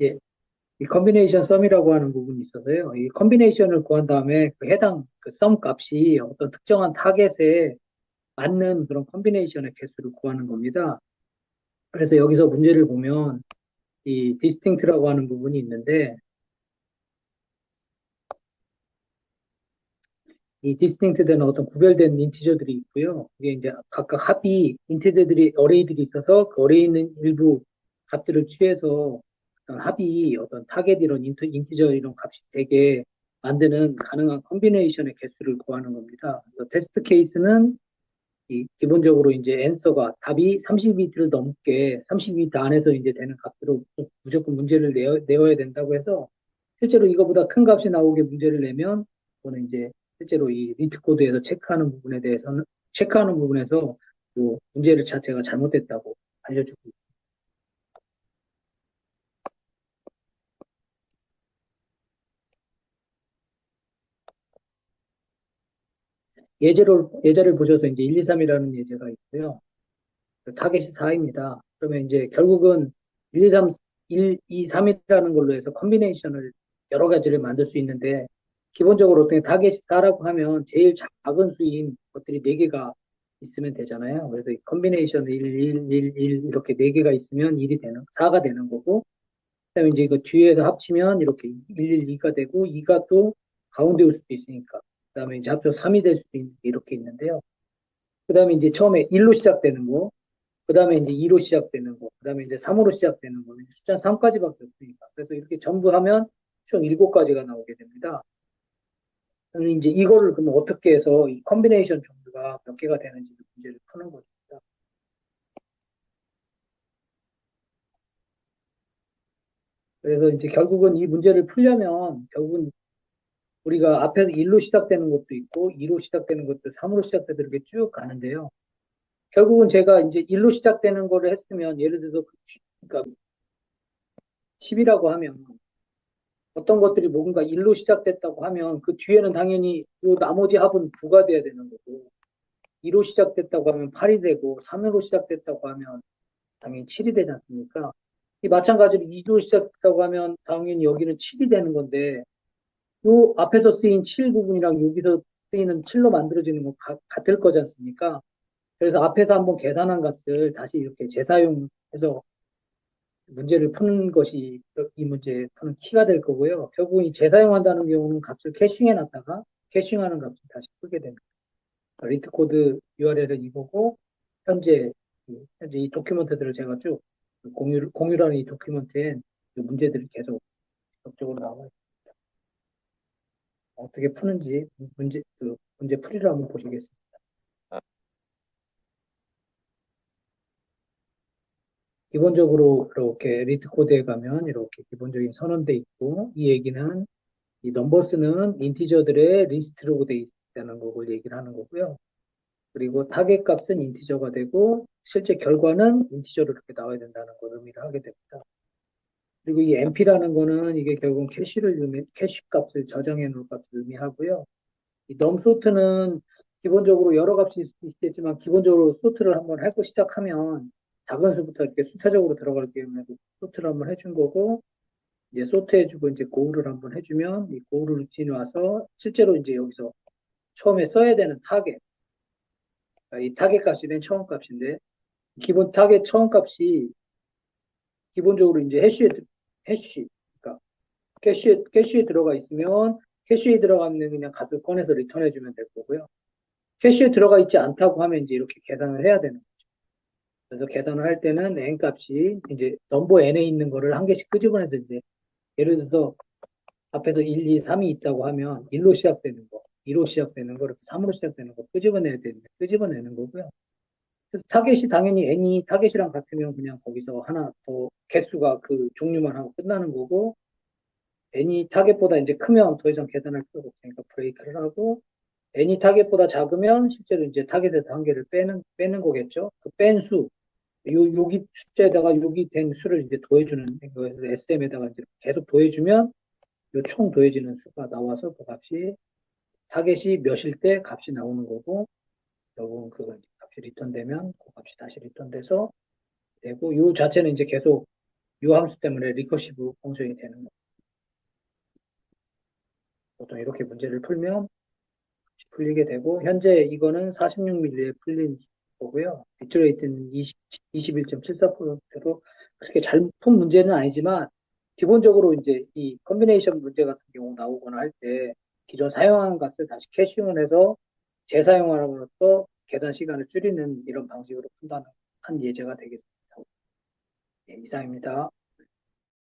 예, 이 컨비네이션 썸이라고 하는 부분이 있어서요. 이 컨비네이션을 구한 다음에 그 해당 그 썸 값이 어떤 특정한 타겟에 맞는 그런 컨비네이션의 개수를 구하는 겁니다. 그래서 여기서 문제를 보면 이 디스팅트라고 하는 부분이 있는데 이 디스팅트 되는 어떤 구별된 인티저들이 있고요. 이게 이제 각각 합이 인티저들이 어레이들이 있어서 그 어레이 있는 일부 값들을 취해서 어떤 합이 어떤 타겟 이런 인티저 이런 값이 되게 만드는 가능한 컨비네이션의 개수를 구하는 겁니다. 그래서 테스트 케이스는 이 기본적으로 이제 앤서가 답이 30비트를 넘게 30비트 안에서 이제 되는 값으로 무조건 문제를 내어야 된다고 해서 실제로 이거보다 큰 값이 나오게 문제를 내면 그거는 이제 실제로 이 리트 코드에서 체크하는 부분에서 그 문제를 자체가 잘못됐다고 알려주고 예제를 보셔서 이제 1, 2, 3이라는 예제가 있고요. 그 타겟이 4입니다. 그러면 이제 결국은 1, 2, 3, 1, 2, 3이라는 걸로 해서 컨비네이션을 여러 가지를 만들 수 있는데 기본적으로 어떻게 타겟이 4라고 하면 제일 작은 수인 것들이 4개가 있으면 되잖아요. 그래서 이 컨비네이션 1, 1, 1, 1 이렇게 4개가 있으면 4가 되는 거고 그다음에 이제 이거 뒤에서 합치면 이렇게 1, 1, 2가 되고 2가 또 가운데 올 수도 있으니까 그다음에 이제 합쳐 3이 될 수도 있는 게 이렇게 있는데요. 그다음에 이제 처음에 1로 시작되는 거 그 다음에 이제 2로 시작되는 거, 그 다음에 이제 3으로 시작되는 거는 숫자 3까지밖에 없으니까. 그래서 이렇게 전부 하면 총 7가지가 나오게 됩니다. 그럼 이제 이거를 그럼 어떻게 해서 이 컨비네이션 종류가 몇 개가 되는지 문제를 푸는 거죠. 그래서 이제 결국은 이 문제를 풀려면 결국은 우리가 앞에서 1로 시작되는 것도 있고 2로 시작되는 것도 3으로 시작되는 이렇게 쭉 가는데요. 결국은 제가 이제 1로 시작되는 거를 했으면 예를 들어서 그러니까 10이라고 하면 어떤 것들이 뭔가 일로 시작됐다고 하면 그 뒤에는 당연히 요 나머지 합은 9가 돼야 되는 거고 2로 시작됐다고 하면 8이 되고 3으로 시작됐다고 하면 당연히 7이 되지 않습니까? 이 마찬가지로 2로 시작됐다고 하면 당연히 여기는 7이 되는 건데 요 앞에서 쓰인 7 부분이랑 여기서 쓰이는 7로 만들어지는 건 같을 거지 않습니까? 그래서 앞에서 한번 계산한 값을 다시 이렇게 재사용해서 문제를 푸는 것이 이 문제 푸는 키가 될 거고요. 결국은 이 재사용한다는 경우는 값을 캐싱해 놨다가 캐싱하는 값을 다시 풀게 됩니다. 리트 코드 URL은 이거고 현재 이 도큐멘트들을 제가 쭉 공유라는 이 도큐멘트에 이 문제들이 계속 적극적으로 나와요. 어떻게 푸는지 문제 풀이를 한번 보시겠습니다. 기본적으로 이렇게 리트 코드에 가면 이렇게 기본적인 선언돼 있고 이 얘기는 이 넘버스는 인티저들의 리스트로 돼 있다는 걸 얘기를 하는 거고요. 그리고 타겟 값은 인티저가 되고 실제 결과는 인티저로 이렇게 나와야 된다는 걸 의미를 하게 됩니다. 그리고 이 MP라는 거는 이게 결국 캐시 값을 저장해 놓을 값을 의미하고요. 이 넘소트는 기본적으로 여러 값이 있겠지만 기본적으로 소트를 한번 하고 시작하면 작은 수부터 이렇게 순차적으로 들어갈 경우에 소트를 한번 해준 거고 이제 소트해주고 이제 고울을 한번 해주면 이 고울 루틴이 와서 실제로 이제 여기서 처음에 써야 되는 타겟, 이 타겟 값이 맨 처음 값인데 기본 타겟 처음 값이 기본적으로 이제 해쉬, 그러니까 캐시에 들어가 있으면 캐시에 들어가면 그냥 값을 꺼내서 리턴해주면 될 거고요. 캐시에 들어가 있지 않다고 하면 이제 이렇게 계산을 해야 되는 거죠. 그래서 계산을 할 때는 n 값이 이제 넘버 n에 있는 거를 한 개씩 끄집어내서 이제 예를 들어서 앞에서 1, 2, 3이 있다고 하면 1로 시작되는 거, 2로 시작되는 거, 이렇게 3으로 시작되는 거 끄집어내야 되는데 끄집어내는 거고요. 그래서 타겟이 당연히 n이 타겟이랑 같으면 그냥 거기서 하나 더 개수가 그 종류만 하고 끝나는 거고 n이 타겟보다 이제 크면 더 이상 계산할 필요가 없으니까 브레이크를 하고 n이 타겟보다 작으면 실제로 이제 타겟에서 한 개를 빼는 거겠죠. 그 뺀 수, 여기 숫자에다가 여기 된 수를 이제 더해주는 거에서 SM에다가 이제 계속 더해주면 요 총 더해지는 수가 나와서 그 값이 타겟이 몇일 때 값이 나오는 거고 결국은 그 값이 리턴되면 그 값이 다시 리턴돼서 되고 요 자체는 이제 계속 유함수 때문에 리커시브 공정이 되는 거예요. 보통 이렇게 문제를 풀면 풀리게 되고, 현재 이거는 46mm에 풀린 거고요. 비트레이트는 21.74%로 그렇게 잘 푼 문제는 아니지만, 기본적으로 이제 이 컨비네이션 문제 같은 경우 나오거나 할 때 기존 사용한 값을 다시 캐시온해서 재사용함으로써 계산 시간을 줄이는 이런 방식으로 푼다는 한 예제가 되겠습니다. 네, 이상입니다.